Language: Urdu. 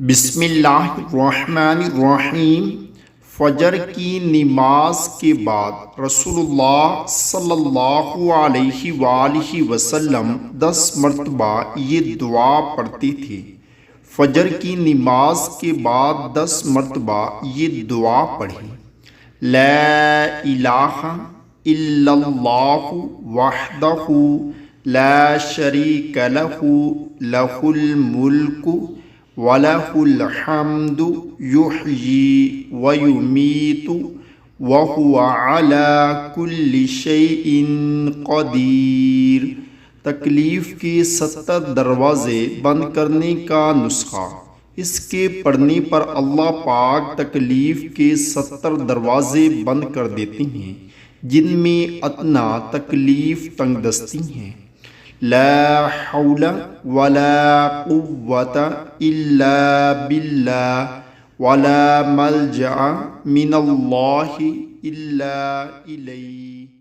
بسم اللہ الرحمن الرحیم۔ فجر کی نماز کے بعد رسول اللہ صلی اللہ علیہ وآلہ وسلم 10 مرتبہ یہ دعا پڑھتے تھے۔ فجر کی نماز کے بعد 10 مرتبہ یہ دعا پڑھی: لا الہ الا اللہ وحدہ لا شریک لہ لہ الملک وَلَهُ الْحَمْدُ يُحْيِي وَيُمِيتُ وَهُوَ عَلَى كُلِّ شَيْءٍ قَدِيرٌ۔ تکلیف کے 70 دروازے بند کرنے کا نسخہ۔ اس کے پڑھنے پر اللہ پاک تکلیف کے 70 دروازے بند کر دیتے ہیں جن میں ادنا تکلیف تنگ دستی ہیں۔ لا حول ولا قوة إلا بالله ولا ملجأ من الله إلا إليه۔